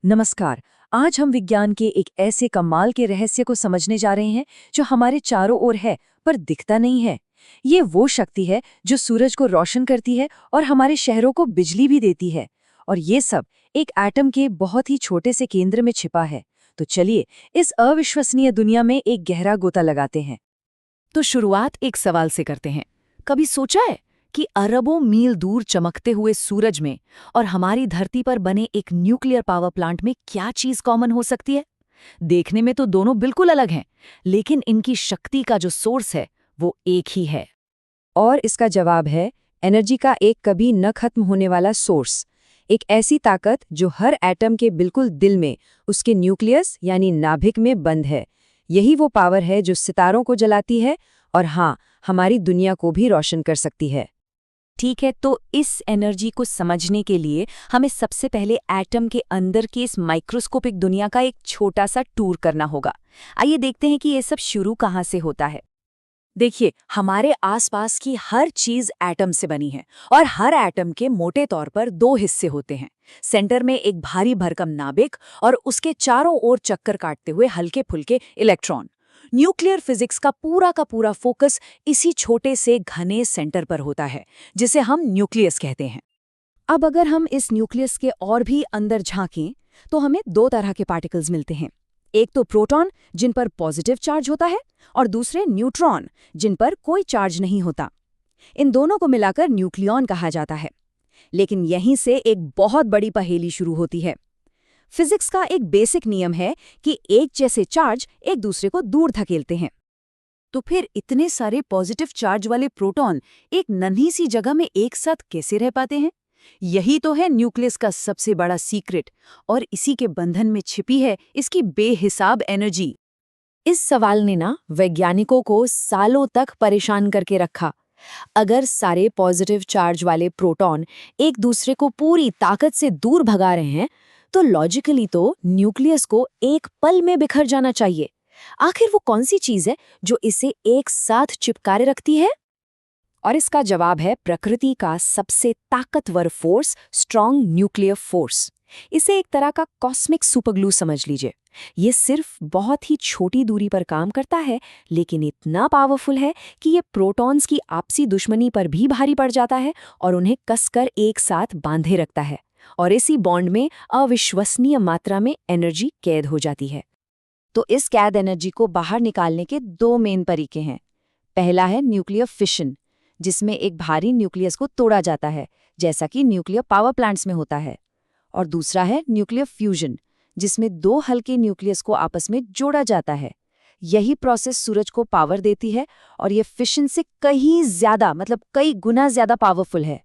नमस्कार। आज हम विज्ञान के एक ऐसे कमाल के रहस्य को समझने जा रहे हैं जो हमारे चारों ओर है पर दिखता नहीं है। ये वो शक्ति है जो सूरज को रोशन करती है और हमारे शहरों को बिजली भी देती है। और ये सब एक एटम के बहुत ही छोटे से केंद्र में छिपा है। तो चलिए इस अविश्वसनीय दुनिया में एक गहरा गोता लगाते हैं। तो शुरुआत एक सवाल से करते हैं। कभी सोचा है कि अरबों मील दूर चमकते हुए सूरज में और हमारी धरती पर बने एक न्यूक्लियर पावर प्लांट में क्या चीज कॉमन हो सकती है? देखने में तो दोनों बिल्कुल अलग हैं, लेकिन इनकी शक्ति का जो सोर्स है वो एक ही है। और इसका जवाब है एनर्जी का एक कभी न खत्म होने वाला सोर्स। एक ऐसी ताकत जो हर एटम के बिल्कुल दिल में, उसके न्यूक्लियस यानी नाभिक में बंद है। यही वो पावर है जो सितारों को जलाती है और हाँ, हमारी दुनिया को भी रोशन कर सकती है। ठीक है, तो इस एनर्जी को समझने के लिए हमें सबसे पहले एटम के अंदर की इस माइक्रोस्कोपिक दुनिया का एक छोटा सा टूर करना होगा। आइए देखते हैं कि ये सब शुरू कहाँ से होता है। देखिए, हमारे आसपास की हर चीज एटम से बनी है और हर एटम के मोटे तौर पर दो हिस्से होते हैं। सेंटर में एक भारी भरकम नाभिक और उसके चारों ओर चक्कर काटते हुए हल्के फुल्के इलेक्ट्रॉन। न्यूक्लियर फिजिक्स का पूरा फोकस इसी छोटे से घने सेंटर पर होता है, जिसे हम न्यूक्लियस कहते हैं। अब अगर हम इस न्यूक्लियस के और भी अंदर झांकें तो हमें दो तरह के पार्टिकल्स मिलते हैं। एक तो प्रोटॉन, जिन पर पॉजिटिव चार्ज होता है, और दूसरे न्यूट्रॉन, जिन पर कोई चार्ज नहीं होता। इन दोनों को मिलाकर न्यूक्लियॉन कहा जाता है। लेकिन यहीं से एक बहुत बड़ी पहेली शुरू होती है। फिजिक्स का एक बेसिक नियम है कि एक जैसे चार्ज एक दूसरे को दूर धकेलते हैं। तो फिर इतने सारे पॉजिटिव चार्ज वाले प्रोटॉन एक नन्ही सी जगह में एक साथ कैसे रह पाते हैं? यही तो है न्यूक्लियस का सबसे बड़ा सीक्रेट, और इसी के बंधन में छिपी है इसकी बेहिसाब एनर्जी। इस सवाल ने ना वैज्ञानिकों को सालों तक परेशान करके रखा। अगर सारे पॉजिटिव चार्ज वाले प्रोटॉन एक दूसरे को पूरी ताकत से दूर भगा रहे हैं, तो लॉजिकली तो न्यूक्लियस को एक पल में बिखर जाना चाहिए। आखिर वो कौन सी चीज है जो इसे एक साथ चिपकाए रखती है? और इसका जवाब है प्रकृति का सबसे ताकतवर फोर्स, स्ट्रॉन्ग न्यूक्लियर फोर्स। इसे एक तरह का कॉस्मिक सुपरग्लू समझ लीजिए। ये सिर्फ बहुत ही छोटी दूरी पर काम करता है, लेकिन इतना पावरफुल है कि ये प्रोटॉन्स की आपसी दुश्मनी पर भी भारी पड़ जाता है और उन्हें कसकर एक साथ बांधे रखता है। और इसी बॉन्ड में अविश्वसनीय मात्रा में एनर्जी कैद हो जाती है। तो इस कैद एनर्जी को बाहर निकालने के दो मेन तरीके हैं। पहला है न्यूक्लियर फिशन, जिसमें एक भारी न्यूक्लियस को तोड़ा जाता है, जैसा कि न्यूक्लियर पावर प्लांट्स में होता है। और दूसरा है न्यूक्लियर फ्यूजन, जिसमें दो हल्के न्यूक्लियस को आपस में जोड़ा जाता है। यही प्रोसेस सूरज को पावर देती है और ये फिशन से कहीं ज्यादा, मतलब कई गुना ज्यादा पावरफुल है।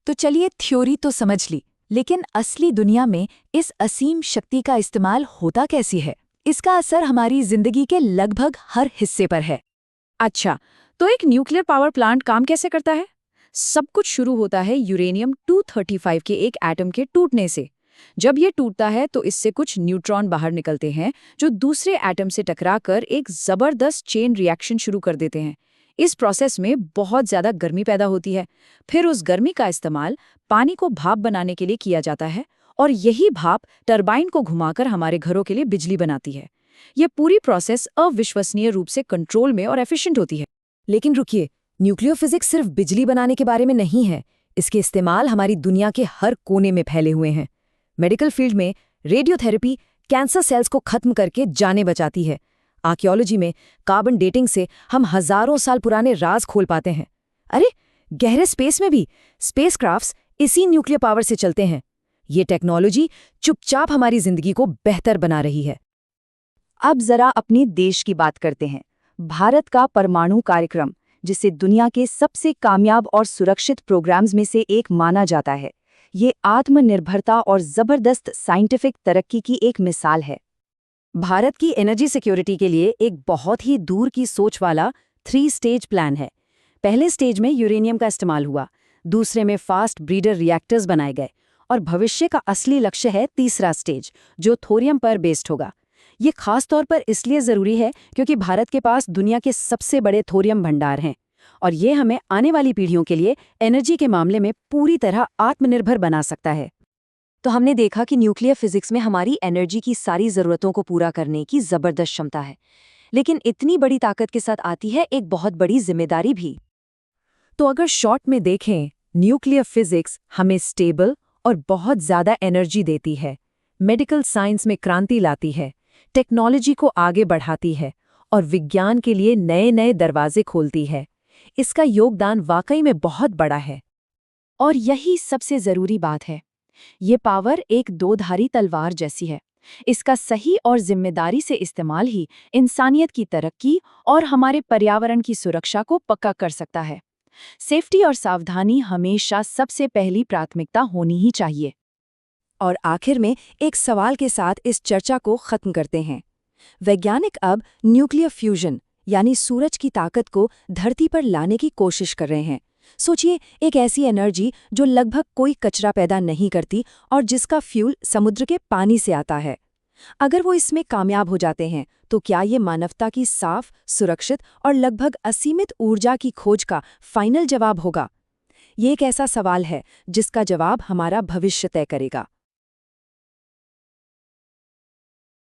तो चलिए, थ्योरी तो समझ ली, लेकिन असली दुनिया में इस असीम शक्ति का इस्तेमाल होता कैसे है? इसका असर हमारी जिंदगी के लगभग हर हिस्से पर है। अच्छा, तो एक न्यूक्लियर पावर प्लांट काम कैसे करता है? सब कुछ शुरू होता है यूरेनियम 235 के एक एटम के टूटने से। जब ये टूटता है तो इससे कुछ न्यूट्रॉन बाहर निकलते हैं, जो दूसरे एटम से टकराकर एक जबरदस्त चेन रिएक्शन शुरू कर देते हैं। इस प्रोसेस में बहुत ज्यादा गर्मी पैदा होती है। फिर उस गर्मी का इस्तेमाल पानी को भाप बनाने के लिए किया जाता है, और यही भाप टरबाइन को घुमाकर हमारे घरों के लिए बिजली बनाती है। यह पूरी प्रोसेस अविश्वसनीय रूप से कंट्रोल में और एफिशिएंट होती है। लेकिन रुकिए, न्यूक्लियर फिजिक्स सिर्फ बिजली बनाने के बारे में नहीं है। इसके इस्तेमाल हमारी दुनिया के हर कोने में फैले हुए हैं। मेडिकल फील्ड में रेडियोथेरेपी कैंसर सेल्स को खत्म करके जानें बचाती है। आर्कियोलॉजी में कार्बन डेटिंग से हम हजारों साल पुराने राज खोल पाते हैं। अरे, गहरे स्पेस में भी स्पेसक्राफ्ट्स इसी न्यूक्लियर पावर से चलते हैं। ये टेक्नोलॉजी चुपचाप हमारी जिंदगी को बेहतर बना रही है। अब जरा अपने देश की बात करते हैं। भारत का परमाणु कार्यक्रम, जिसे दुनिया के सबसे कामयाब और सुरक्षित प्रोग्राम्स में से एक माना जाता है, ये आत्मनिर्भरता और जबरदस्त साइंटिफिक तरक्की की एक मिसाल है। भारत की एनर्जी सिक्योरिटी के लिए एक बहुत ही दूर की सोच वाला 3 स्टेज प्लान है। पहले स्टेज में यूरेनियम का इस्तेमाल हुआ, दूसरे में फास्ट ब्रीडर रिएक्टर्स बनाए गए, और भविष्य का असली लक्ष्य है तीसरा स्टेज, जो थोरियम पर बेस्ड होगा। ये खास तौर पर इसलिए ज़रूरी है क्योंकि भारत के पास दुनिया के सबसे बड़े थोरियम भंडार हैं, और ये हमें आने वाली पीढ़ियों के लिए एनर्जी के मामले में पूरी तरह आत्मनिर्भर बना सकता है। तो हमने देखा कि न्यूक्लियर फिजिक्स में हमारी एनर्जी की सारी ज़रूरतों को पूरा करने की ज़बरदस्त क्षमता है, लेकिन इतनी बड़ी ताकत के साथ आती है एक बहुत बड़ी जिम्मेदारी भी। तो अगर शॉर्ट में देखें, न्यूक्लियर फिजिक्स हमें स्टेबल और बहुत ज़्यादा एनर्जी देती है, मेडिकल साइंस में क्रांति लाती है, टेक्नोलॉजी को आगे बढ़ाती है और विज्ञान के लिए नए नए दरवाजे खोलती है। इसका योगदान वाकई में बहुत बड़ा है। और यही सबसे ज़रूरी बात है, ये पावर एक दो-धारी तलवार जैसी है। इसका सही और जिम्मेदारी से इस्तेमाल ही इंसानियत की तरक्की और हमारे पर्यावरण की सुरक्षा को पक्का कर सकता है। सेफ्टी और सावधानी हमेशा सबसे पहली प्राथमिकता होनी ही चाहिए। और आखिर में एक सवाल के साथ इस चर्चा को खत्म करते हैं। वैज्ञानिक अब न्यूक्लियर फ्यूजन यानी सूरज की ताकत को धरती पर लाने की कोशिश कर रहे हैं। सोचिए, एक ऐसी एनर्जी जो लगभग कोई कचरा पैदा नहीं करती और जिसका फ्यूल समुद्र के पानी से आता है। अगर वो इसमें कामयाब हो जाते हैं तो क्या ये मानवता की साफ, सुरक्षित और लगभग असीमित ऊर्जा की खोज का फाइनल जवाब होगा? ये एक ऐसा सवाल है जिसका जवाब हमारा भविष्य तय करेगा।